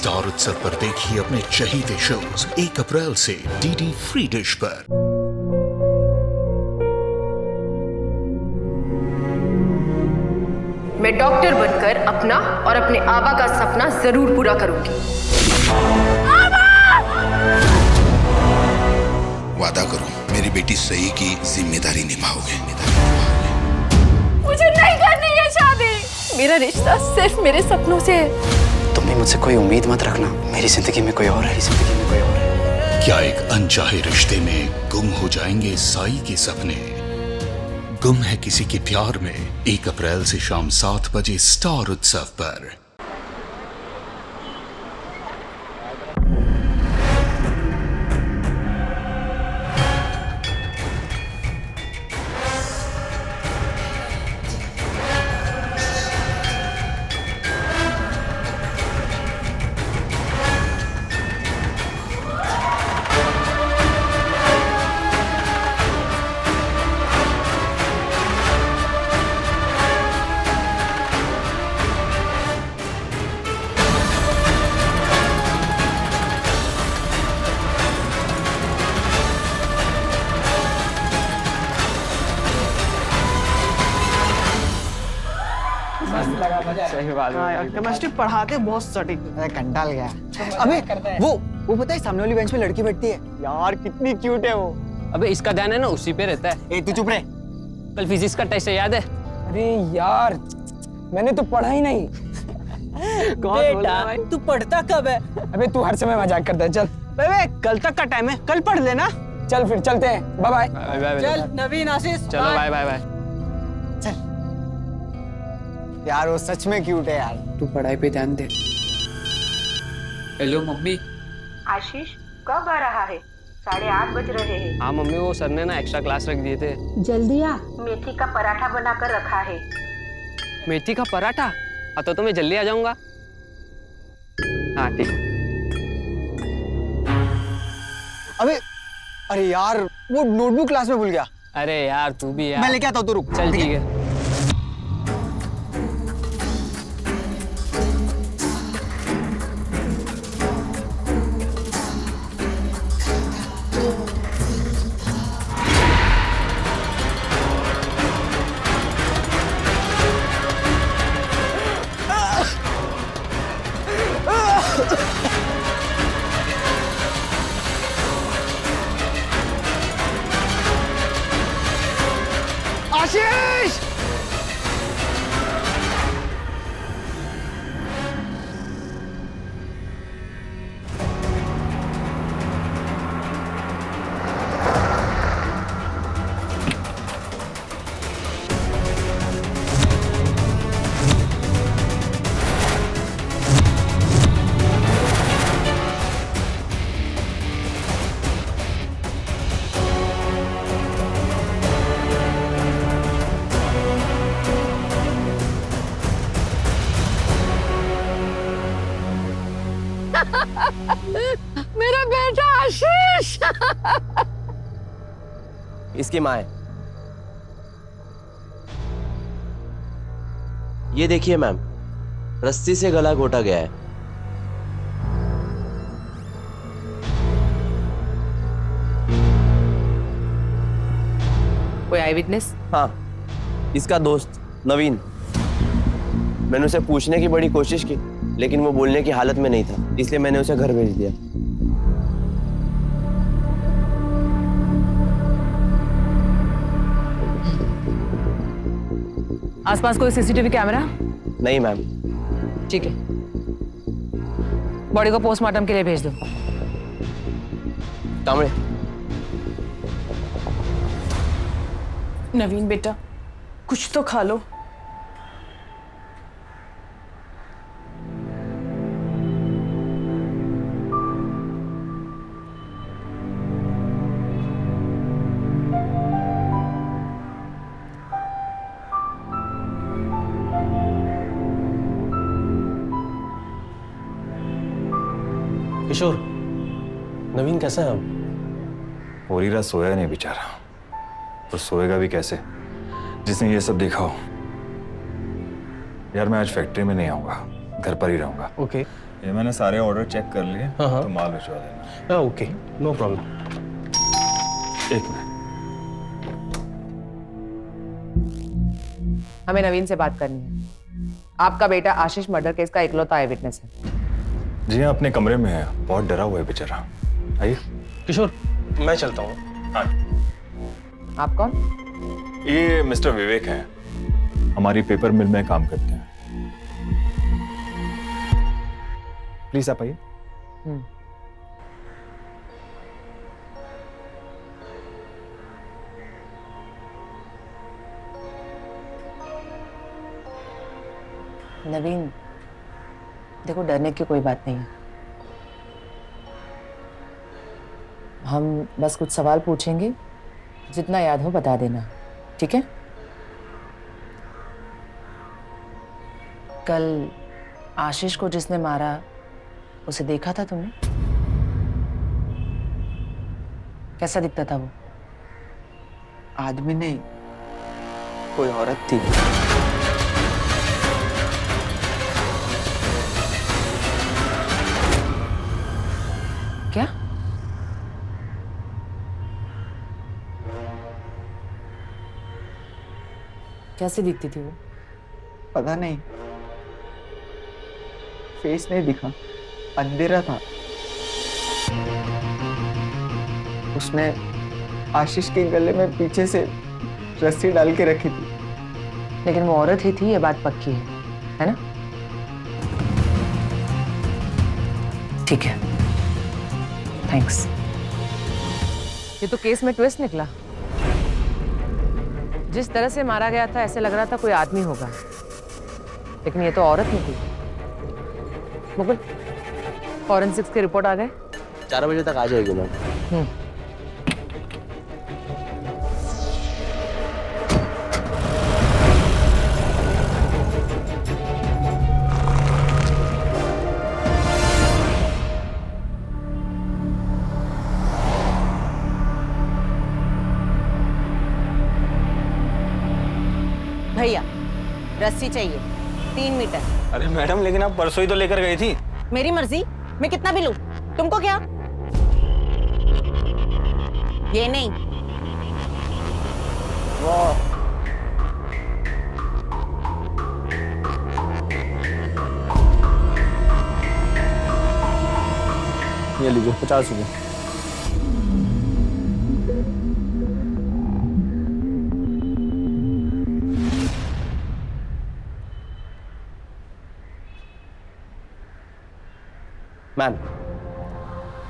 Star उत्सव पर देखिए अपने चहीते शोज 1 अप्रैल से डीडी फ्री डिश पर। मैं डॉक्टर बनकर अपना और अपने आबा का सपना जरूर पूरा करूंगी। वादा करो मेरी बेटी सही की जिम्मेदारी निभाओगे। मुझे नहीं करनी है शादी। मेरा रिश्ता सिर्फ मेरे सपनों से है। तुम भी मुझसे कोई उम्मीद मत रखना। मेरी जिंदगी में कोई और है, जिंदगी में कोई और है। क्या एक अनचाहे रिश्ते में गुम हो जाएंगे साई के सपने? गुम है किसी के प्यार में 1 अप्रैल से शाम 7 बजे स्टार उत्सव पर। सही बात है यार, केमिस्ट्री पढ़ाते बहुत सटीक। अरे कंटाल गया। अबे वो पता है सामने वाली बेंच पे लड़की बैठती है यार कितनी क्यूट है वो। अबे इसका ध्यान है ना उसी पे रहता है। ए तू चुप रहे। कल फिजिक्स का टेस्ट है, याद है? अरे यार मैंने तो पढ़ा ही नहीं। बेटा तू पढ़ता कब है? अबे तू हर समय मजाक करता है। चल अबे कल तक का टाइम है, कल पढ़ लेना। चल फिर चलते हैं, बाय बाय। चल नवीन आशीष चलो बाय बाय बाय। यार वो सच में क्यूट है यार। तू पढ़ाई पे ध्यान दे। Hello mummy. आशीष कब आ रहा है? 8:30 बज रहे हैं। हाँ मम्मी, वो सर ने ना एक्स्ट्रा क्लास रख दिए थे। जल्दी आ। मेथी का पराठा बनाकर रखा है। मेथी का पराठा? हाँ तो मैं जल्दी आ जाऊंगा। हाँ ठीक। अरे यार वो नोटबुक क्लास में भूल गया। अरे यार तू भी यार। मैं लेके आता हूँ, तू रुक। चल ठीक है। आशीष मेरा बेटा आशीष। इसकी माँ है। ये देखिए मैम, रस्सी से गला घोटा गया है। कोई आई विटनेस? हाँ, इसका दोस्त नवीन। मैंने उसे पूछने की बड़ी कोशिश की, लेकिन वो बोलने की हालत में नहीं था, इसलिए मैंने उसे घर भेज दिया। आसपास कोई सीसीटीवी कैमरा? नहीं मैम। ठीक है, बॉडी को पोस्टमार्टम के लिए भेज दो। कामड़े। नवीन बेटा कुछ तो खा लो। किशोर, नवीन कैसा है अब? पूरी रात सोया नहीं बेचारा, तो सोएगा भी कैसे जिसने ये सब देखा हो। यार मैं आज फैक्ट्री में नहीं आऊंगा, घर पर ही रहूंगा। ओके। ये मैंने सारे ऑर्डर चेक कर लिए, हाँ। तो माल भिजवा देना। Okay, no problem. एक मिनट। हमें नवीन से बात करनी है। आपका बेटा आशीष मर्डर केस का इकलौता आई विटनेस है। जी हाँ, अपने कमरे में है, बहुत डरा हुआ है बेचारा। आइए। किशोर, मैं चलता हूँ। हाँ। आप कौन? ये मिस्टर विवेक हैं, हमारी पेपर मिल में काम करते हैं। प्लीज आप आइए। नवीन, देखो डरने की कोई बात नहीं है। हम बस कुछ सवाल पूछेंगे, जितना याद हो बता देना, ठीक है? कल आशीष को जिसने मारा उसे देखा था तुमने? कैसा दिखता था वो? आदमी नहीं, कोई औरत थी। क्या? कैसे दिखती थी वो? पता नहीं, फेस नहीं दिखा, अंधेरा था। उसने आशीष के गले में पीछे से रस्सी डाल के रखी थी। लेकिन वो औरत ही थी, ये बात पक्की है ना? ठीक है, थैंक्स। ये तो केस में ट्विस्ट निकला। जिस तरह से मारा गया था ऐसे लग रहा था कोई आदमी होगा, लेकिन ये तो औरत निकली। मुकुल, फॉरेंसिक्स की रिपोर्ट आ गए? 4 बजे तक आ जाएगी मैम। भैया, रस्सी चाहिए 3 मीटर। अरे मैडम, लेकिन आप परसों ही तो लेकर गई थी। मेरी मर्जी, मैं कितना भी लूं, तुमको क्या? ये नहीं, वो। ये लीजिए 50 रुपये। मैम,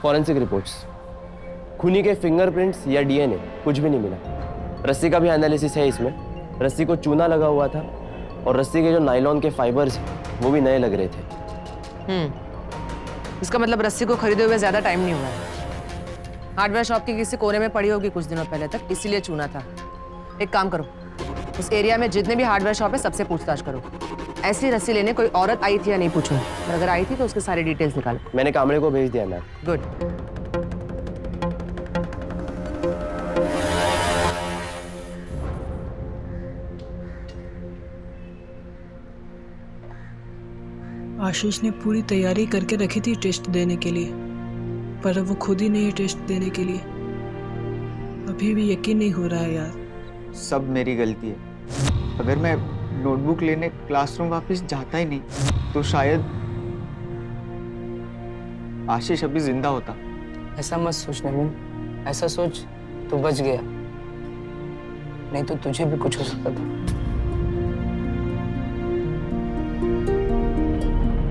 फॉरेंसिक रिपोर्ट्स, खूनी के फिंगरप्रिंट्स या डीएनए कुछ भी नहीं मिला। रस्सी का भी एनालिसिस है इसमें। रस्सी को चूना लगा हुआ था और रस्सी के जो नायलॉन के फाइबर्स वो भी नए लग रहे थे। इसका मतलब रस्सी को खरीदे हुए ज्यादा टाइम नहीं हुआ है। हार्डवेयर शॉप के किसी कोने में पड़ी होगी कुछ दिनों पहले तक, इसीलिए चूना था। एक काम करो, उस एरिया में जितने भी हार्डवेयर शॉप है सबसे पूछताछ करो। ऐसी रस्सी लेने कोई औरत आई थी या नहीं पूछो, और अगर आई थी तो उसके सारे डिटेल्स निकालो। मैंने कामड़े को भेज दिया मैम। गुड। आशीष ने पूरी तैयारी करके रखी थी टेस्ट देने के लिए, पर अब वो खुद ही नहीं टेस्ट देने के लिए। अभी भी यकीन नहीं हो रहा है यार। सब मेरी गलती है। अगर मैं नोटबुक लेने क्लासरूम वापस जाता ही नहीं तो शायद आशीष अभी जिंदा होता। ऐसा मत सोच नवीन, ऐसा सोच तो बच गया, नहीं तो तुझे भी कुछ हो सकता था।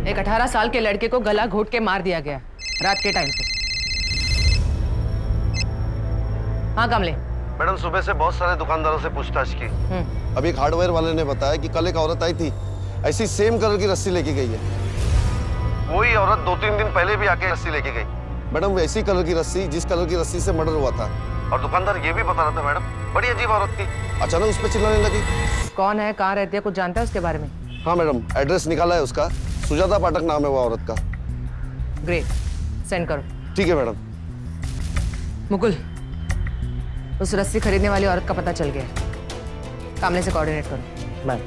एक 18 साल के लड़के को गला घोट के मार दिया गया रात के टाइम पे। हाँ कमले। मैडम, सुबह से बहुत सारे दुकानदारों से पूछताछ की। अभी एक हार्डवेयर वाले ने बताया कि कल एक औरत आई थी, ऐसी सेम कलर की रस्सी लेके गई है। वही औरत 2-3 दिन पहले भी आके रस्सी लेके गई। मैडम, वैसी कलर की रस्सी जिस कलर की रस्सी से मर्डर हुआ था। और दुकानदार ये भी बता रहा था मैडम, बड़ी अजीब औरत थी। अचानक उस पर चिल्लाने लगी। कौन है, कहाँ रहती है, कुछ जानता है उसके बारे में? हाँ मैडम, एड्रेस निकाला है उसका। सुजाता पाठक नाम है वो औरत का। ग्रेट, सेंड करो। ठीक है मैडम। मुकुल, उस रस्सी खरीदने वाली औरत का पता चल गया, कामले से कोऑर्डिनेट करो। मैम।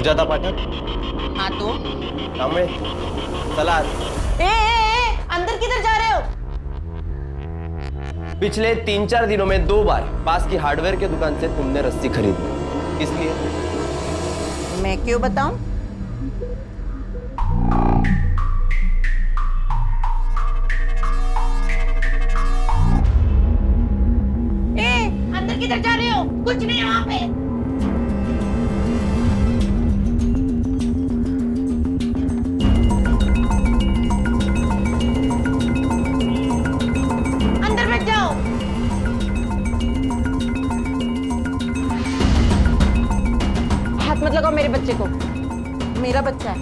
सुजाता पाठक। हाँ तो कांबळे, चला। अंदर किधर जा रहे हो? पिछले 3-4 दिनों में 2 बार पास की हार्डवेयर के दुकान से तुमने रस्सी खरीदी, इसलिए। मैं क्यों बताऊं? अंदर किधर जा रहे हो? कुछ नहीं है वहां पे। अंदर मत जाओ। हाथ मत लगाओ मेरे बच्चे को, मेरा बच्चा है,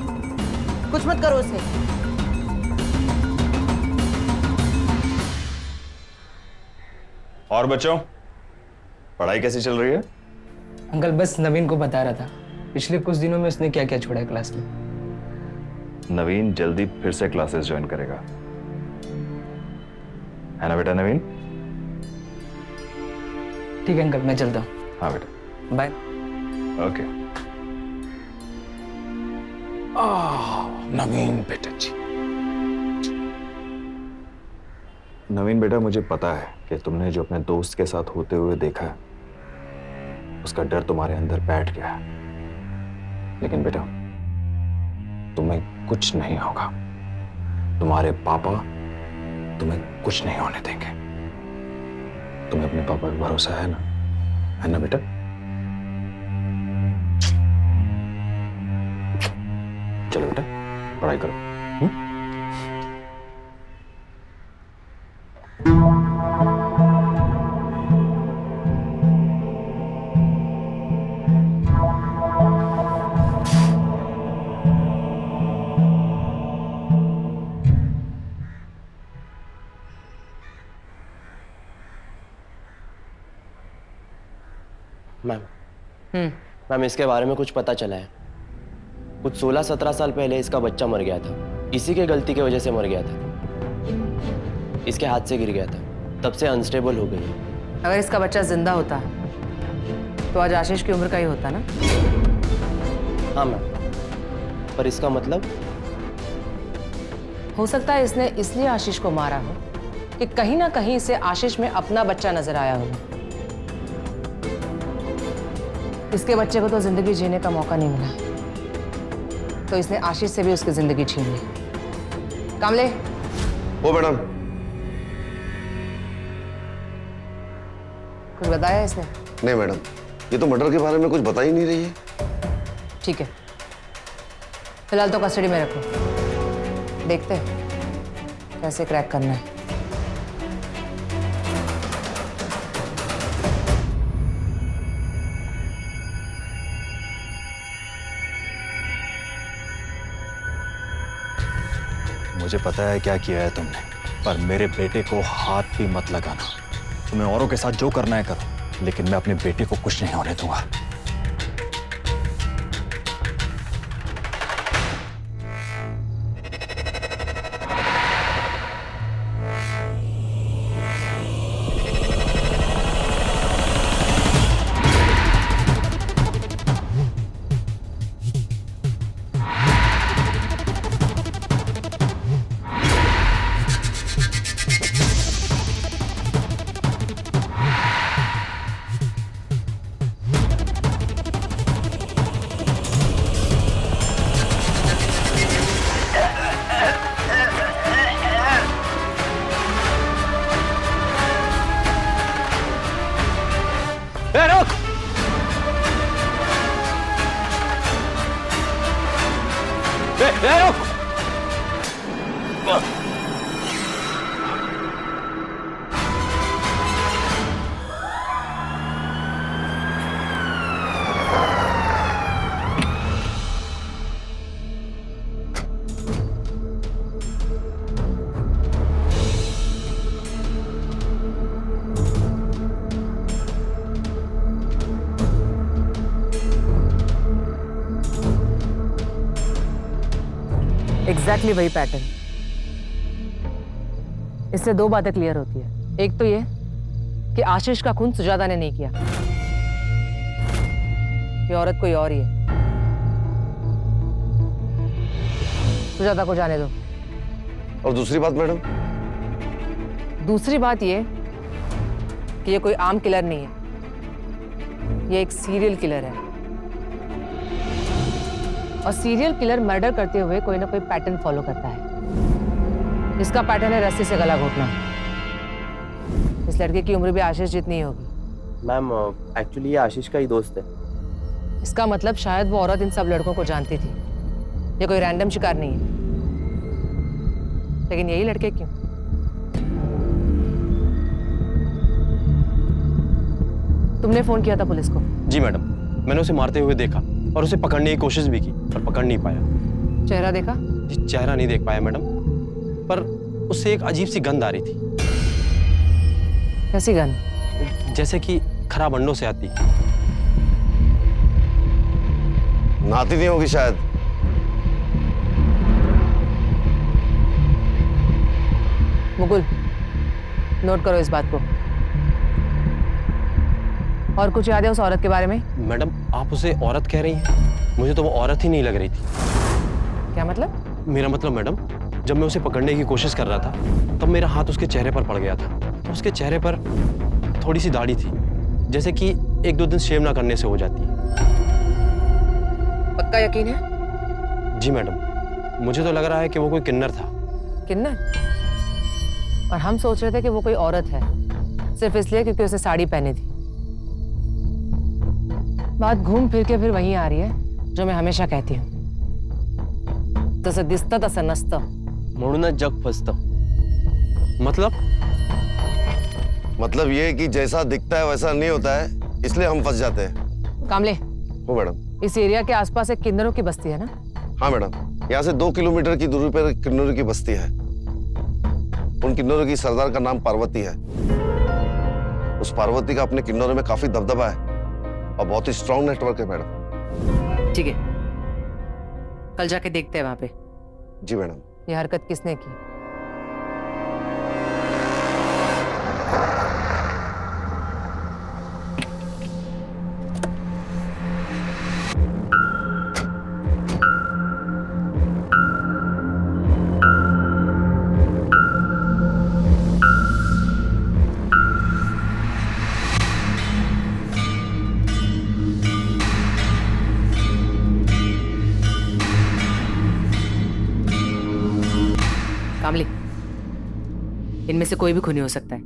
कुछ मत करो उसे। और बच्चों, पढ़ाई कैसी चल रही है? अंकल बस नवीन को बता रहा था पिछले कुछ दिनों में उसने क्या क्या छोड़ा है क्लास में। नवीन जल्दी फिर से क्लासेस ज्वाइन करेगा, है ना बेटा नवीन? ठीक है अंकल, मैं चलता हूँ। हाँ बेटा, बाय। ओके। नवीन बेटा जी। नवीन बेटा, मुझे पता है कि तुमने जो अपने दोस्त के साथ होते हुए देखा है, उसका डर तुम्हारे अंदर बैठ गया है। लेकिन बेटा, तुम्हें कुछ नहीं होगा। तुम्हारे पापा तुम्हें कुछ नहीं होने देंगे। तुम्हें अपने पापा पर भरोसा है ना बेटा? चलो बेटा, पढ़ाई करो। मैम, इसके बारे में कुछ पता चला है। कुछ 16-17 साल पहले इसका बच्चा मर गया था। इसी के गलती की वजह से मर गया था। इसके हाथ से गिर गया था, तब से अनस्टेबल हो गई। अगर इसका बच्चा जिंदा होता तो आज आशीष की उम्र का ही होता ना। हाँ मैम, पर इसका मतलब? हो सकता है इसने इसलिए आशीष को मारा हो कि कहीं ना कहीं इसे आशीष में अपना बच्चा नजर आया होगा। इसके बच्चे को तो जिंदगी जीने का मौका नहीं मिला, तो इसने आशीष से भी उसकी जिंदगी छीन ली। कामले। ओ मैडम। कुछ बताया इसने? नहीं मैडम, ये तो मर्डर के बारे में कुछ बता ही नहीं रही है। ठीक है, फिलहाल तो कस्टडी में रखो, देखते हैं कैसे क्रैक करना है। मुझे पता है क्या किया है तुमने, पर मेरे बेटे को हाथ भी मत लगाना। तुम्हें औरों के साथ जो करना है करो, लेकिन मैं अपने बेटे को कुछ नहीं होने दूंगा। रुक! रुक! एग्जैक्टली वही पैटर्न। इससे दो बातें क्लियर होती है। एक तो ये कि आशीष का खून सुजाता ने नहीं किया, ये औरत कोई और ही है। सुजाता को जाने दो। और दूसरी बात मैडम? दूसरी बात ये कि ये कोई आम किलर नहीं है, ये एक सीरियल किलर है। और सीरियल किलर मर्डर करते हुए कोई ना कोई पैटर्न फॉलो करता है। इसका पैटर्न है रस्सी से गला घोटना। इस लड़के की उम्र भी आशीष जितनी ही होगी। मैम एक्चुअली ये आशीष का ही दोस्त है। इसका मतलब शायद वो औरत इन सब लड़कों को जानती थी। ये कोई रैंडम शिकार नहीं है। लेकिन यही लड़के क्यों? तुमने फोन किया था पुलिस को? जी मैडम, मैंने उसे मारते हुए देखा और उसे पकड़ने की कोशिश भी की पर पकड़ नहीं पाया। चेहरा देखा? जी चेहरा नहीं देख पाया मैडम, पर उससे एक अजीब सी गंध आ रही थी। कैसी गंध? जैसे कि खराब अंडों से आती। नहाती नहीं होगी शायद। मुकुल, नोट करो इस बात को। और कुछ याद है उस औरत के बारे में? मैडम आप उसे औरत कह रही हैं? मुझे तो वो औरत ही नहीं लग रही थी। क्या मतलब? मेरा मतलब मैडम, जब मैं उसे पकड़ने की कोशिश कर रहा था तब मेरा हाथ उसके चेहरे पर पड़ गया था। तो उसके चेहरे पर थोड़ी सी दाढ़ी थी, जैसे कि 1-2 दिन शेव ना करने से हो जाती है। पक्का यकीन है? जी मैडम, मुझे तो लग रहा है कि वो कोई किन्नर था। किन्नर? और हम सोच रहे थे कि वो कोई औरत है, सिर्फ इसलिए क्योंकि उसे साड़ी पहनी थी। बात घूम फिर के फिर वहीं आ रही है जो मैं हमेशा कहती हूँ, तसं दिसतं तसं नसतं, म्हणूनच जग फसतं। मतलब ये है कि जैसा दिखता है वैसा नहीं होता है, इसलिए हम फंस जाते हैं। कामले, हो मैडम। इस एरिया के आसपास एक किन्नरों की बस्ती है ना? हाँ मैडम, यहाँ से 2 किलोमीटर की दूरी पर किन्नरों की बस्ती है। उन किन्नरों की सरदार का नाम पार्वती है। उस पार्वती का अपने किन्नरों में काफी दबदबा है और बहुत ही स्ट्रॉन्ग नेटवर्क है मैडम। ठीक है, कल जाके देखते हैं वहां पे। जी मैडम। ये हरकत किसने की? कामली, इनमें से कोई भी खूनी हो सकता है।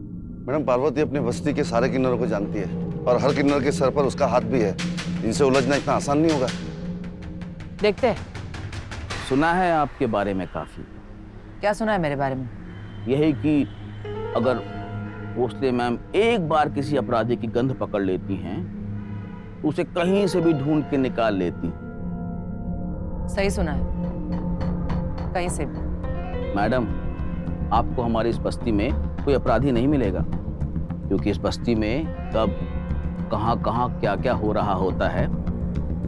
मैडम पार्वती अपनी बस्ती के सारे किन्नरों को जानती है और हर किन्नर के सर पर उसका हाथ भी है। इनसे उलझना इतना आसान नहीं होगा। देखते हैं। सुना है आपके बारे में काफी। क्या सुना है मेरे बारे में? यही कि अगर भोसले मैम एक बार किसी अपराधी की गंध पकड़ लेती हैं तो उसे कहीं से भी ढूंढ के निकाल लेती। सही सुना है, कहीं से भी। मैडम, आपको हमारी इस बस्ती में कोई अपराधी नहीं मिलेगा, क्योंकि इस बस्ती में कब कहाँ क्या क्या हो रहा होता है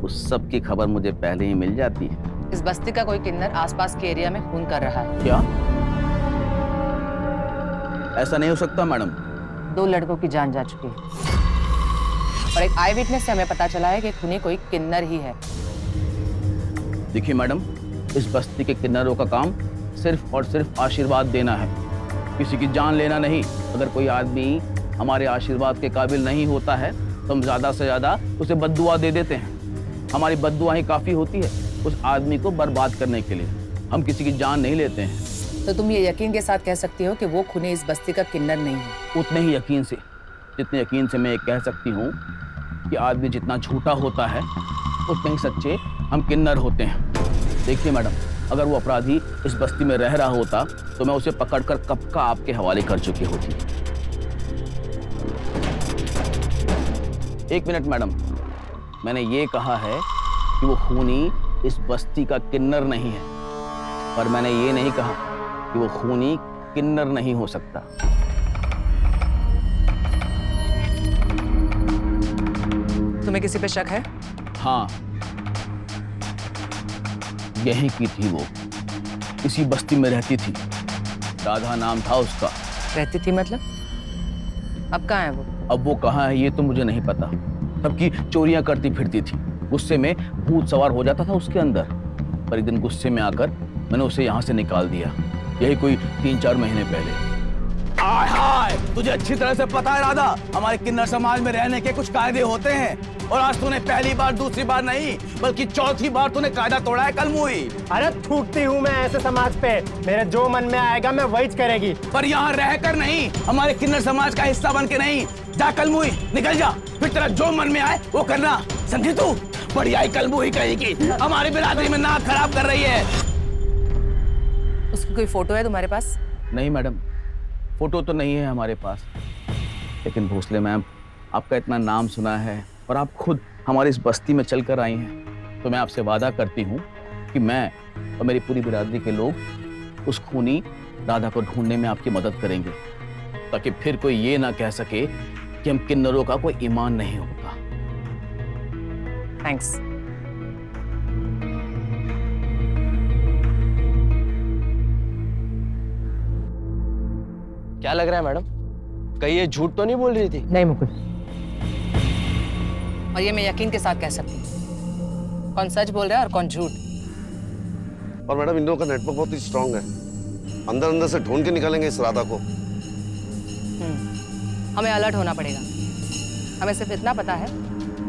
उस सब की खबर मुझे पहले ही मिल जाती है। इस बस्ती का कोई किन्नर आसपास के एरिया में खून कर रहा है। क्या? ऐसा नहीं हो सकता मैडम। 2 लड़कों की जान जा चुकी है और एक आई विटनेस से हमें पता चला है कि खूनी कोई किन्नर ही है। देखिए मैडम, इस बस्ती के किन्नरों का काम सिर्फ और सिर्फ आशीर्वाद देना है, किसी की जान लेना नहीं। अगर कोई आदमी हमारे आशीर्वाद के काबिल नहीं होता है तो हम ज्यादा से ज्यादा उसे बद्दुआ दे देते हैं। हमारी बद्दुआ ही काफी होती है उस आदमी को बर्बाद करने के लिए। हम किसी की जान नहीं लेते हैं। तो तुम ये यकीन के साथ कह सकती हो कि वो खूनी इस बस्ती का किन्नर नहीं है? उतने ही यकीन से, जितने यकीन से मैं ये कह सकती हूँ कि आदमी जितना झूठा होता है उतने ही सच्चे हम किन्नर होते हैं। देखिए मैडम, अगर वो अपराधी इस बस्ती में रह रहा होता तो मैं उसे पकड़कर कब का आपके हवाले कर चुकी होती। 1 मिनट मैडम, मैंने ये कहा है कि वो खूनी इस बस्ती का किन्नर नहीं है, पर मैंने ये नहीं कहा कि वो खूनी किन्नर नहीं हो सकता। तुम्हें किसी पे शक है? हाँ, यहीं की थी वो, इसी बस्ती में रहती थी। राधा नाम था उसका। रहती थी मतलब? अब कहाँ है वो? अब वो कहाँ है ये तो मुझे नहीं पता। सबकी चोरियां करती फिरती थी, गुस्से में भूत सवार हो जाता था उसके अंदर। पर एक दिन गुस्से में आकर मैंने उसे यहाँ से निकाल दिया, यही कोई 3-4 महीने पहले। आय हाय, तुझे अच्छी तरह से पता है राधा, हमारे किन्नर समाज में रहने के कुछ कायदे होते हैं, और आज तूने पहली बार दूसरी बार नहीं बल्कि चौथी बार तूने कायदा तोड़ा है कलमुई। अरे थूकती हूँ मैं ऐसे समाज पे, मेरे जो मन में आएगा मैं वही करेगी, पर यहाँ रहकर नहीं, हमारे किन्नर समाज का हिस्सा बन के नहीं। जा कलमुई, निकल जा, फिर तेरा जो मन में आए वो करना, समझी तू? बड़ी आई कलमुई कहेगी, हमारी बिरादरी में नाक खराब कर रही है। उसकी कोई फोटो है तुम्हारे पास? नहीं मैडम, फोटो तो नहीं है हमारे पास, लेकिन भोसले मैम, आपका इतना नाम सुना है और आप खुद हमारी इस बस्ती में चलकर आई हैं, तो मैं आपसे वादा करती हूँ कि मैं और मेरी पूरी बिरादरी के लोग उस खूनी राधा को ढूंढने में आपकी मदद करेंगे, ताकि फिर कोई ये ना कह सके कि हम किन्नरों का कोई ईमान नहीं होता। थैंक्स। क्या लग रहा है मैडम, कहीं ये झूठ तो नहीं बोल रही थी? नहीं मुकुल, और ये मैं यकीन के साथ कह सकती हूँ, कौन सच बोल रहा है और कौन झूठ। और मैडम, इन लोगों का नेटवर्क बहुत ही स्ट्रांग है, अंदर अंदर से ढूंढ के निकालेंगे इस राधा को। हमें अलर्ट होना पड़ेगा। हमें सिर्फ इतना पता है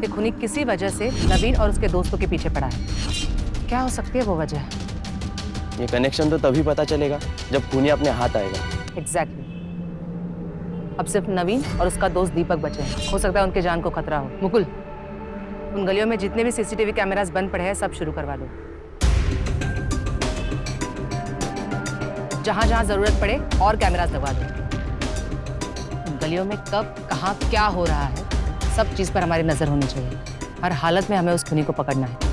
कि खूनी किसी वजह से नवीन और उसके दोस्तों के पीछे पड़ा है। क्या हो सकती है वो वजह? ये कनेक्शन तो तभी पता चलेगा जब खूनी अपने हाथ आएगा। एग्जैक्टली। अब सिर्फ नवीन और उसका दोस्त दीपक बचे हैं। हो सकता है उनके जान को खतरा हो। मुकुल, उन गलियों में जितने भी सीसीटीवी कैमरास बंद पड़े हैं सब शुरू करवा दो। जहां जहां जरूरत पड़े और कैमरास लगवा दो। उन गलियों में कब कहां क्या हो रहा है सब चीज पर हमारी नजर होनी चाहिए। हर हालत में हमें उस खूनी को पकड़ना है।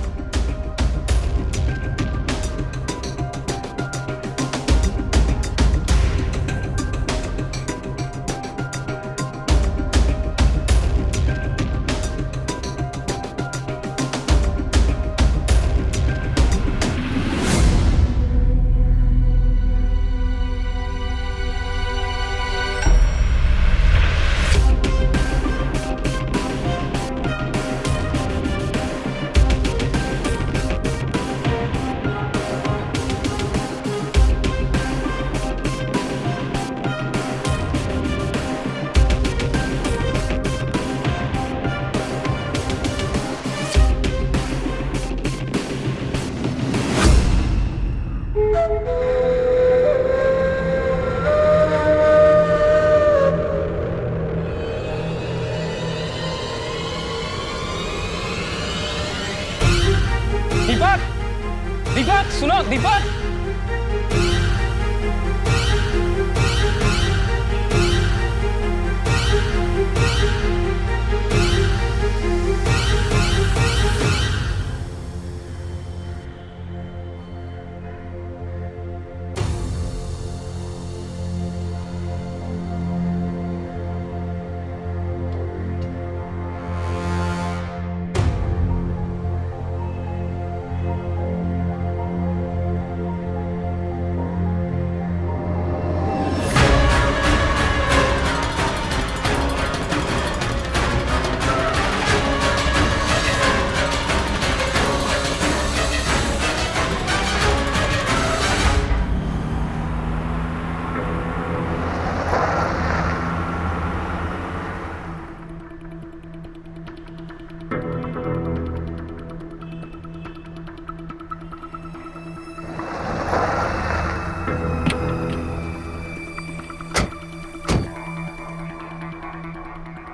दीपक, दीपक सुनो, दीपक।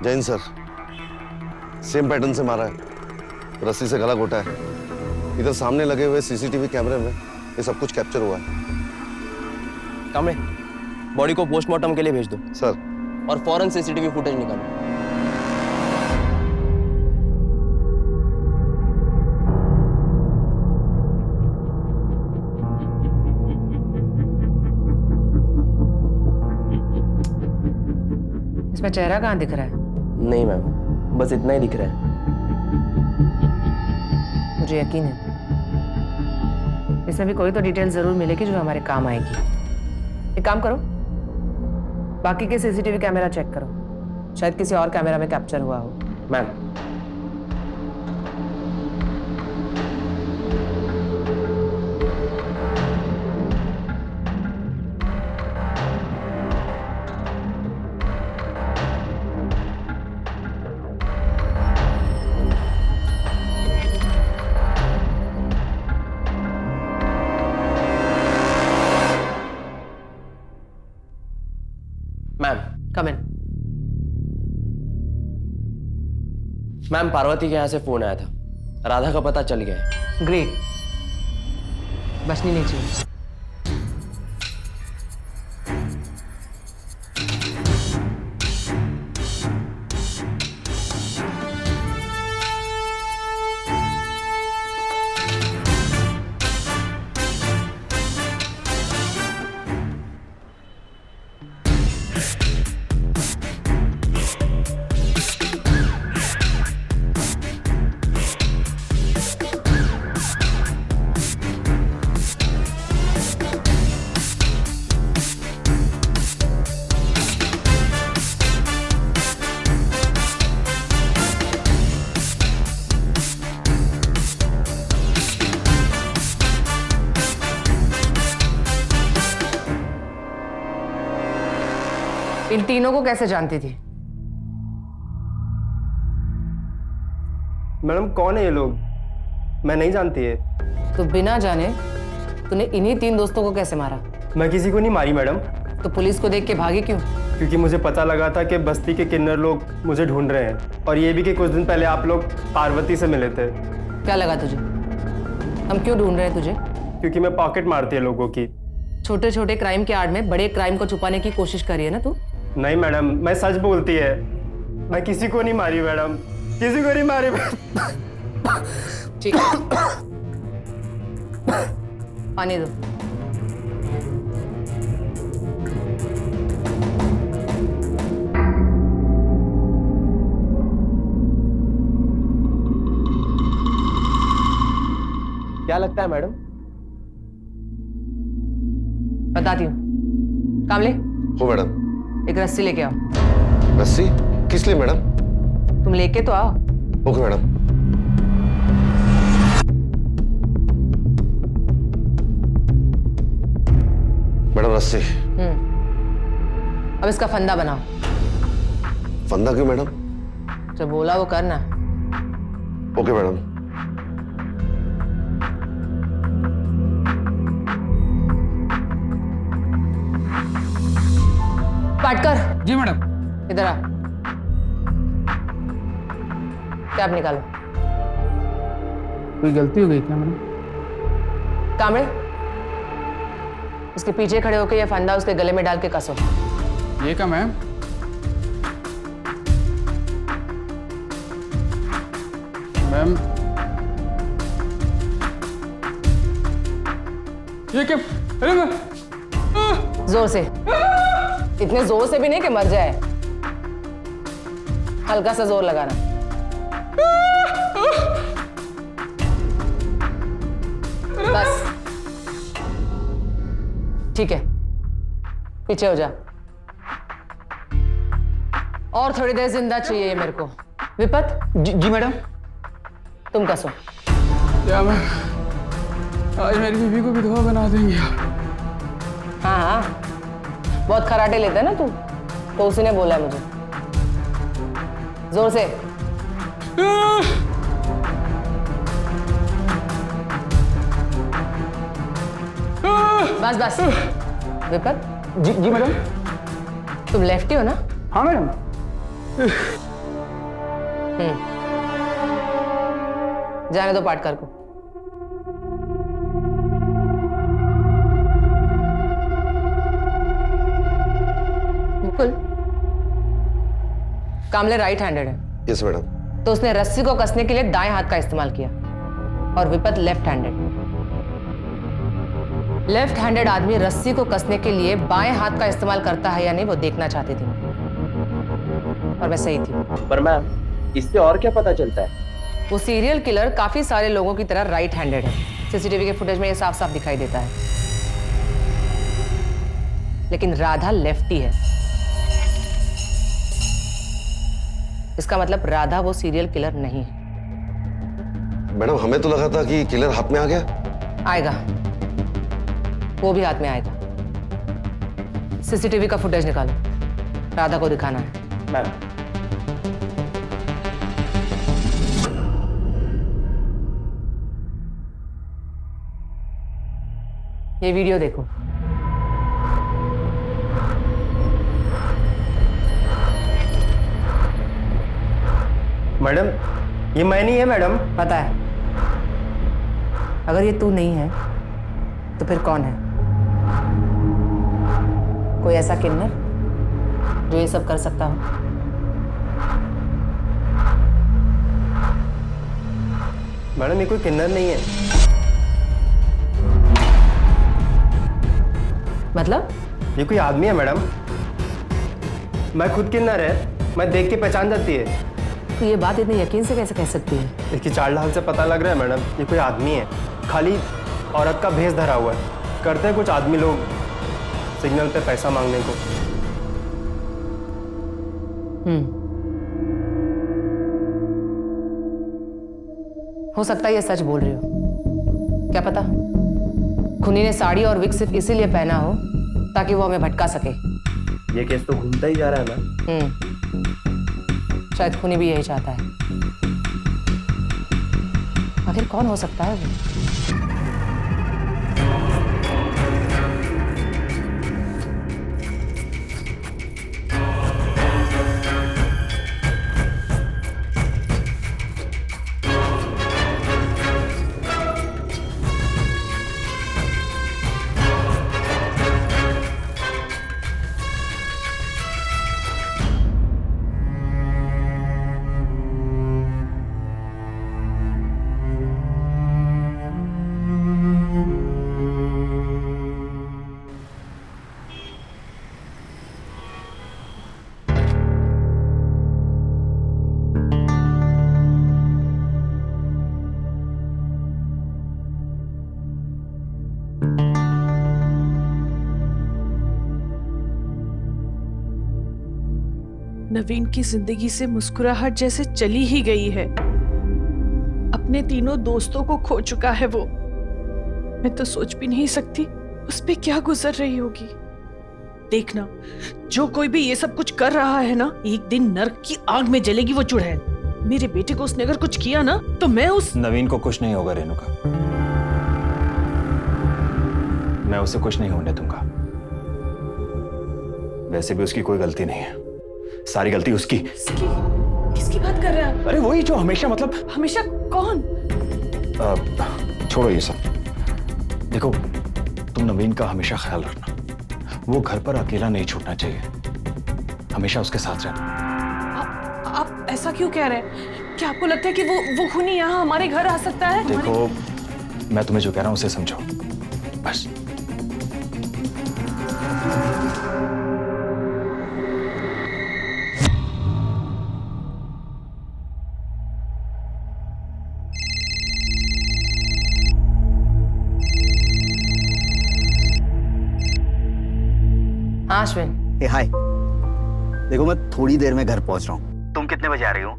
जैन सर, सेम पैटर्न से मारा है, रस्सी से गला घोटा है। इधर सामने लगे हुए सीसीटीवी कैमरे में ये सब कुछ कैप्चर हुआ है। कामड़े, बॉडी को पोस्टमार्टम के लिए भेज दो। सर। और फौरन सीसीटीवी फुटेज निकालो। इसमें चेहरा कहाँ दिख रहा है? नहीं मैम, बस इतना ही दिख रहा है। मुझे यकीन है इसमें भी कोई तो डिटेल जरूर मिलेगी जो हमारे काम आएगी। एक काम करो, बाकी के सीसीटीवी कैमरा चेक करो, शायद किसी और कैमरा में कैप्चर हुआ हो। मैम, मैम पार्वती के यहाँ से फोन आया था, राधा का पता चल गया है। ग्रेट, बचनी नहीं चाहिए। इन तीनों को कैसे जानती थी? मैडम कौन है ये लोग? मैं नहीं जानती है। तो बिना जाने तूने इन्हीं 3 दोस्तों को कैसे मारा? मैं किसी को नहीं मारी मैडम। तो पुलिस को देख के भागी क्यों? क्योंकि मुझे पता लगा था कि बस्ती के किन्नर लोग मुझे ढूंढ रहे हैं, और ये भी कि कुछ दिन पहले आप लोग पार्वती से मिले थे। क्या लगा तुझे? हम क्यों ढूंढ रहे हैं तुझे? क्योंकि मैं पॉकेट मारती है लोगों की। छोटे छोटे क्राइम के आड़ में बड़े क्राइम को छुपाने की कोशिश करी है ना तू? नहीं मैडम, मैं सच बोलती है। मैं किसी को नहीं मारी मैडम, किसी को नहीं मारी। ठीक, पानी दो। क्या लगता है मैडम? बताती हूँ। कामले, हो मैडम। एक रस्सी लेके आओ। रस्सी? किस लिए मैडम? तुम लेके तो आओ। Okay madam. मैडम रस्सी। अब इसका फंदा बनाओ। फंदा क्यों मैडम? जो बोला वो करना। Okay madam. पाटकर। जी मैडम। इधर आ। कैप निकालो। कोई गलती हो गई क्या मैडम? कामड़े, उसके पीछे खड़े होकर ये फंदा उसके गले में डाल के कसो। ये क्या मैम? मैम ये क्या? अरे मैं जोर से, इतने जोर से भी नहीं कि मर जाए, हल्का सा जोर लगाना। बस ठीक है, पीछे हो जा। और थोड़ी देर जिंदा चाहिए ये मेरे को। विपत। जी मैडम। तुम कसो। क्या मैम, आज मेरी बीवी को विधवा बना देंगे आप? हाँ हाँ, बहुत खराटे लेता है ना तू, तो उसी ने बोला है मुझे। जोर से। बस बस। विपत। जी मैडम। तुम लेफ्टी हो ना? हाँ मैडम। जाने दो पाटकर को। मुकुल, कामले राइट हैंडेड है। Yes madam. तो उसने रस्सी को कसने के लिए दाएं हाथ का इस्तेमाल किया, और विपत लेफ्ट हैंडेड। लेफ्ट हैंडेड आदमी रस्सी को कसने के लिए बाएं हाथ का इस्तेमाल करता है या नहीं वो देखना चाहती थी, और मैं सही थी। पर मैम, इससे और क्या पता चलता है? वो सीरियल किलर काफी सारे लोगों की तरह राइट हैंडेड है। सीसीटीवी के फुटेज में ये साफ साफ दिखाई देता है। लेकिन राधा लेफ्टी है। इसका मतलब राधा वो सीरियल किलर नहीं है। मैडम हमें तो लगा था कि किलर हाथ में आ गया। आएगा, वो भी हाथ में आएगा। सीसीटीवी का फुटेज निकालो, राधा को दिखाना है। मैम, ये वीडियो देखो। मैडम ये मैं नहीं है मैडम। पता है। अगर ये तू नहीं है तो फिर कौन है? कोई ऐसा किन्नर जो ये सब कर सकता हो? मैडम ये कोई किन्नर नहीं है। मतलब? ये कोई आदमी है मैडम। मैं खुद किन्नर है, मैं देख के पहचान जाती है। तो ये बात इतने यकीन से कैसे कह सकती है? इसकी चाल ढाल से पता लग रहा है मैडम, ये कोई आदमी है, खाली औरत का भेष धरा हुआ है। करते हैं कुछ आदमी लोग सिग्नल पे पैसा मांगने को। हो सकता है ये सच बोल रही हो, क्या पता खुनी ने साड़ी और विग सिर्फ इसीलिए पहना हो ताकि वो हमें भटका सके। ये केस तो घूमता ही जा रहा है ना। शायद खुनी भी यही चाहता है। आखिर कौन हो सकता है वो? नवीन की जिंदगी से मुस्कुराहट जैसे चली ही गई है। अपने तीनों दोस्तों को खो चुका है वो। मैं तो सोच भी नहीं सकती उस पे क्या गुजर रही होगी। देखना, जो कोई भी ये सब कुछ कर रहा है ना, एक दिन नर्क की आग में जलेगी वो चुड़ैल। मेरे बेटे को उसने अगर कुछ किया ना तो मैं उस नवीन को कुछ नहीं होगा रेणुका, मैं उसे कुछ नहीं होने दूंगा। वैसे भी उसकी कोई गलती नहीं है, सारी गलती उसकी। किसकी बात कर रहा है? अरे वही जो हमेशा हमेशा कौन? छोड़ो ये सब। देखो, तुम नवीन का हमेशा ख्याल रखना। वो घर पर अकेला नहीं छूटना चाहिए, हमेशा उसके साथ रहना। आप ऐसा क्यों कह रहे हैं? क्या आपको लगता है कि वो खूनी यहाँ हमारे घर आ सकता है? देखो, मैं तुम्हें जो कह रहा हूँ उसे समझो बस। अश्विन। हे हाय, देखो मैं थोड़ी देर में घर पहुंच रहा हूँ। तुम कितने बजे आ रही हो?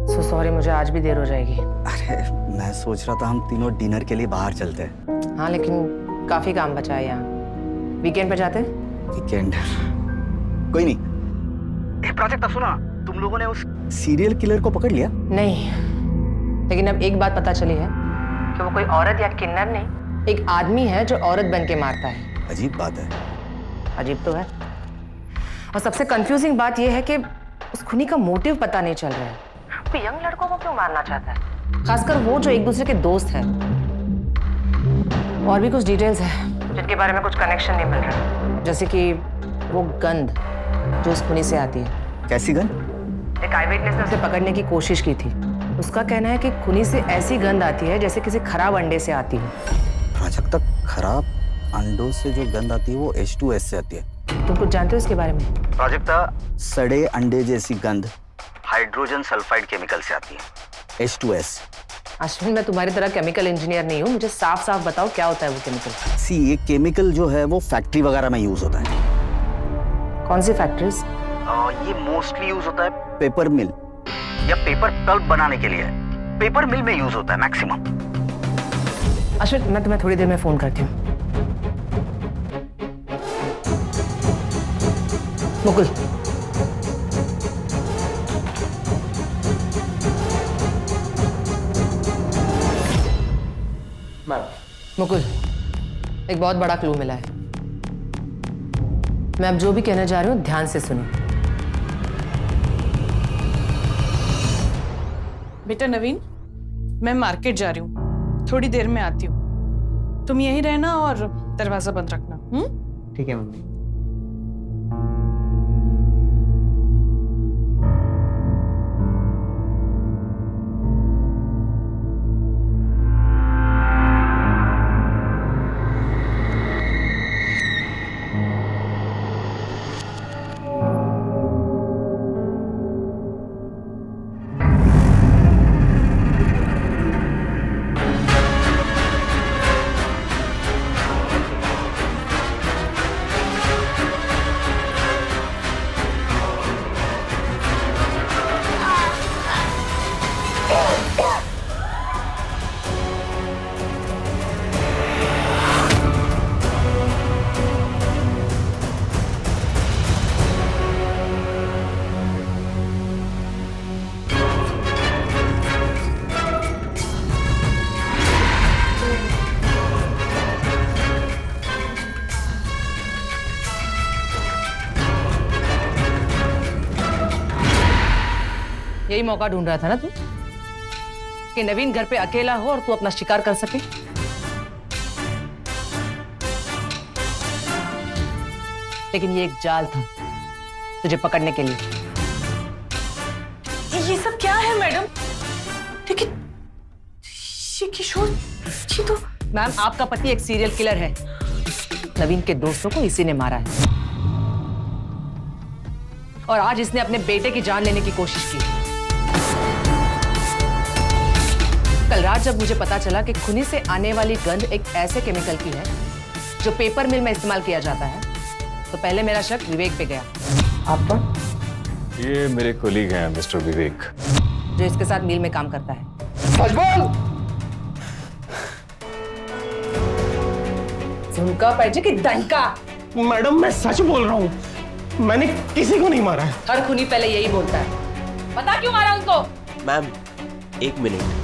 सो सॉरी, मुझे आज भी देर हो जाएगी। अरे मैं सोच रहा था हम तीनों डिनर के लिए बाहर चलते हैं। हाँ, लेकिन काफी काम बचा है यहाँ। वीकेंड पे जाते हैं? वीकेंड कोई नहीं। प्रोजेक्ट सुना, तुम लोगों ने उस सीरियल किलर को पकड़ लिया? नहीं, लेकिन अब एक बात पता चली है कि वो कोई औरत या किन्नर नहीं, एक आदमी है जो औरत बन के मारता है। अजीब बात है। अजीब तो है, और सबसे कंफ्यूजिंग बात यह है कि उस खूनी का मोटिव पता नहीं चल रहा है। वो यंग लड़कों को क्यों मारना चाहता है, खासकर वो जो एक दूसरे के दोस्त हैं। और भी कुछ डिटेल्स हैं जिनके बारे में कुछ कनेक्शन नहीं मिल रहा, जैसे कि वो गंध जो उस खूनी से आती है। कैसी गंध? एक आई विटनेस ने उसे पकड़ने की कोशिश की थी। उसका कहना है कि खूनी से ऐसी गंध आती है जैसे किसी खराब अंडे से आती है। प्राजक्ता, खराब अंडों से जो गंध आती है वो H2S से आती है। तुम कुछ जानते हो इसके बारे में? प्राजक्ता, सड़े अंडे जैसी गंध हाइड्रोजन सल्फाइड केमिकल से आती है, H2S। अश्विन, मैं तुम्हारी तरह केमिकल इंजीनियर नहीं हूँ, मुझे साफ साफ बताओ क्या होता है वो केमिकल। सी, ये केमिकल जो है वो फैक्ट्री वगैरह में यूज होता है। कौन सी फैक्ट्रीज? ये मोस्टली यूज होता है पेपर मिल या पेपर पल्प बनाने के लिए। पेपर मिल में यूज होता है मैक्सिमम। अश्विन, मैं तुम्हें थोड़ी देर में फोन करती हूँ। मुकुल, मुकुल, एक बहुत बड़ा क्लू मिला है। मैं अब जो भी कहने जा रही हूँ ध्यान से सुनो। बेटा नवीन, मैं मार्केट जा रही हूँ, थोड़ी देर में आती हूँ। तुम यहीं रहना और दरवाजा बंद रखना। ठीक है मम्मी। यही मौका ढूंढ रहा था ना तू, कि नवीन घर पे अकेला हो और तू अपना शिकार कर सके। लेकिन ये एक जाल था तुझे पकड़ने के लिए। ये सब क्या है मैडम? लेकिन ये किशोर जी तो। मैम, आपका पति एक सीरियल किलर है। नवीन के दोस्तों को इसी ने मारा है और आज इसने अपने बेटे की जान लेने की कोशिश की। कल रात जब मुझे पता चला कि खूनी से आने वाली गंध एक ऐसे केमिकल की है जो पेपर मिल में इस्तेमाल किया जाता है, तो पहले मेरा शक विवेक पे गया। आप कौन? ये मेरे कोलीग हैं मिस्टर विवेक, जो इसके साथ मिल में काम करता है। सच बोल। झुमका पैजे की डंका। मैडम मैं सच बोल रहा हूँ, मैंने किसी को नहीं मारा है। हर खूनी पहले यही बोलता है। बता क्यों मारा उनको? Ma'am 1 minute.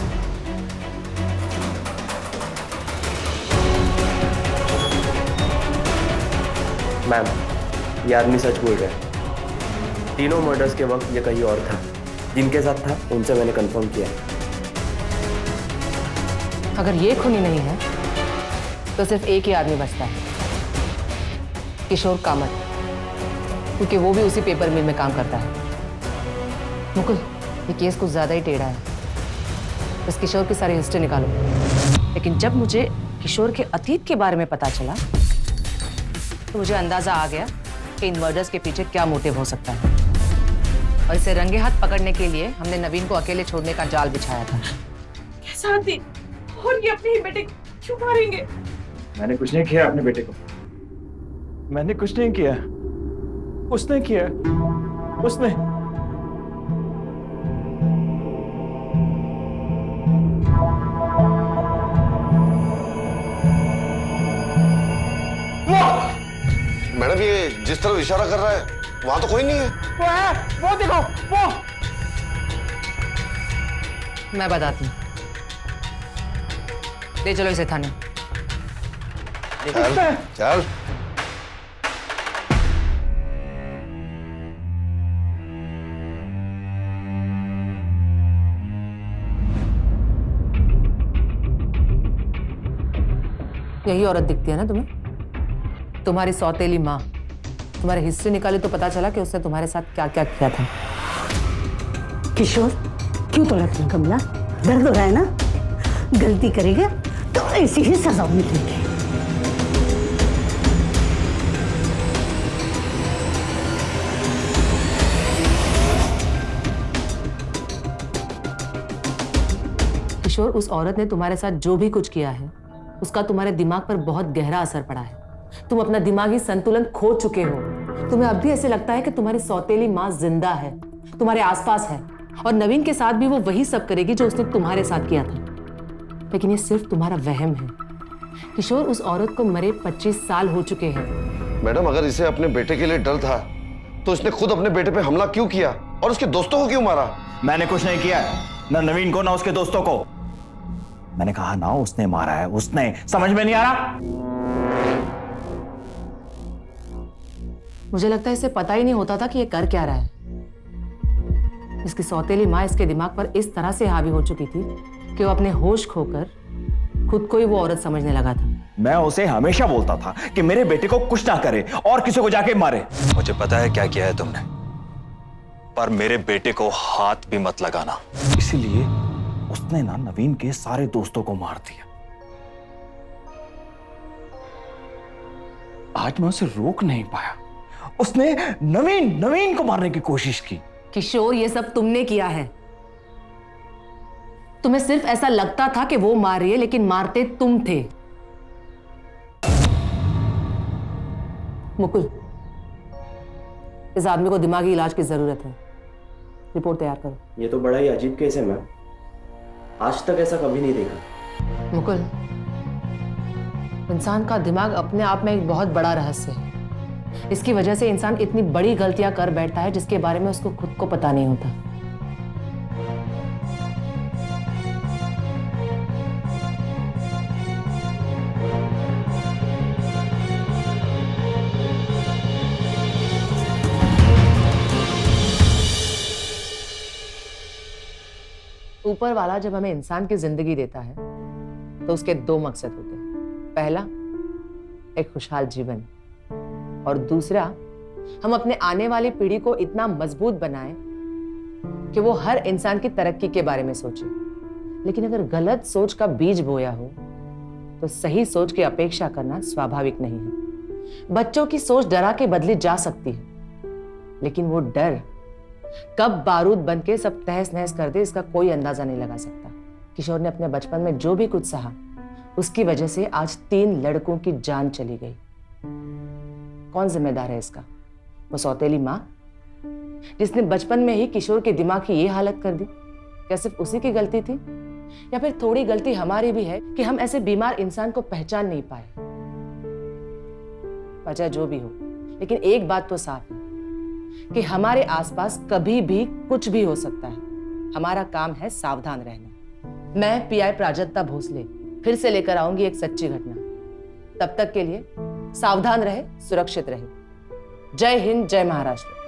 मैम, ये आदमी सच बोल रहा है। तीनों मर्डर्स के वक्त ये कहीं और था। जिनके साथ था उनसे मैंने कंफर्म किया। अगर ये खूनी नहीं है तो सिर्फ एक ही आदमी बचता है, किशोर कामत, क्योंकि वो भी उसी पेपर मिल में काम करता है। मुकुल, ये केस कुछ ज्यादा ही टेढ़ा है। इस किशोर की सारी हिस्ट्री निकालो। लेकिन जब मुझे किशोर के अतीत के बारे में पता चला तो मुझे अंदाजा आ गया कि इन मर्डर्स के पीछे क्या मोटिव हो सकता है। और इसे रंगे हाथ पकड़ने के लिए हमने नवीन को अकेले छोड़ने का जाल बिछाया था। कैसा आदमी? और ये अपने ही बेटे क्यों मारेंगे? मैंने कुछ नहीं किया अपने बेटे को। मैंने कुछ नहीं किया। उसने किया। उसने। मैडम, ये जिस तरफ इशारा कर रहा है वहां तो कोई नहीं है। वो है, वो देखो, वो। मैं बताती हूँ। ले चलो इसे थाने। चल चल। यही औरत दिखती है ना तुम्हें? तुम्हारी सौतेली माँ। तुम्हारे हिस्ट्री निकाले तो पता चला कि उसने तुम्हारे साथ क्या क्या किया था। किशोर, क्यों तड़प रही कमला? दर्द हो रहा है ना? गलती करेगा तो ऐसी ही सजा मिलेगी। किशोर, उस औरत ने तुम्हारे साथ जो भी कुछ किया है उसका तुम्हारे दिमाग पर बहुत गहरा असर पड़ा है। तुम अपना दिमागी संतुलन खो चुके हो। तुम्हें अब भी ऐसे लगता है कि तुम्हारी सौतेली माँ जिंदा है, तुम्हारे आसपास है, और नवीन के साथ भी वो वही सब करेगी जो उसने तुम्हारे साथ किया था। लेकिन ये सिर्फ तुम्हारा वहम है। किशोर, उस औरत को मरे 25 साल हो चुके हैं। मैडम, अगर इसे अपने बेटे के लिए डर था तो इसने खुद अपने बेटे पे हमला क्यों किया और उसके दोस्तों को क्यों मारा? मैंने कुछ नहीं किया, ना नवीन को ना उसके दोस्तों को। मैंने कहा ना उसने मारा है, उसने। समझ में नहीं आ रहा? मुझे लगता है इसे पता ही नहीं होता था कि ये कर क्या रहा है। इसकी सौतेली माँ इसके दिमाग पर इस तरह से हावी हो चुकी थी कि वो अपने होश खोकर खुद को ही वो औरत समझने लगा था। मैं उसे हमेशा बोलता था कि मेरे बेटे को कुछ ना करे और किसी को जाके मारे। मुझे पता है क्या किया है तुमने, पर मेरे बेटे को हाथ भी मत लगाना। इसीलिए उसने ना नवीन के सारे दोस्तों को मार दिया। आज मैं उसे रोक नहीं पाया। उसने नवीन को मारने की कोशिश की। किशोर, ये सब तुमने किया है। तुम्हें सिर्फ ऐसा लगता था कि वो मार रही है, लेकिन मारते तुम थे। मुकुल, इस आदमी को दिमागी इलाज की जरूरत है। रिपोर्ट तैयार करो। ये तो बड़ा ही अजीब केस है मैम, आज तक ऐसा कभी नहीं देखा। मुकुल, इंसान का दिमाग अपने आप में एक बहुत बड़ा रहस्य है। इसकी वजह से इंसान इतनी बड़ी गलतियां कर बैठता है जिसके बारे में उसको खुद को पता नहीं होता। ऊपर वाला जब हमें इंसान की जिंदगी देता है तो उसके दो मकसद होते हैं। पहला, एक खुशहाल जीवन, और दूसरा, हम अपने आने वाली पीढ़ी को इतना मजबूत बनाएं कि वो हर इंसान की तरक्की के बारे में सोचे। लेकिन अगर गलत सोच का बीज बोया हो तो सही सोच की अपेक्षा करना स्वाभाविक नहीं है। बच्चों की सोच डरा के बदली जा सकती है, लेकिन वो डर कब बारूद बन के सब तहस नहस कर दे इसका कोई अंदाजा नहीं लगा सकता। किशोर ने अपने बचपन में जो भी कुछ सहा, उसकी वजह से आज 3 लड़कों की जान चली गई। कौन जिम्मेदार है इसका? वो सौतेली माँ जिसने बचपन में ही किशोर के दिमाग की ये हालत कर दी? क्या सिर्फ उसी की गलती थी, या फिर थोड़ी गलती हमारी भी है कि हम ऐसे बीमार इंसान को पहचान नहीं पाए? वजह जो भी हो, लेकिन एक बात तो साफ है कि हमारे आसपास कभी भी कुछ भी हो सकता है। हमारा काम है सावधान रहना। मैं पीआई प्राजक्ता भोसले फिर से लेकर आऊंगी एक सच्ची घटना। तब तक के लिए सावधान रहे, सुरक्षित रहे। जय हिंद, जय महाराष्ट्र।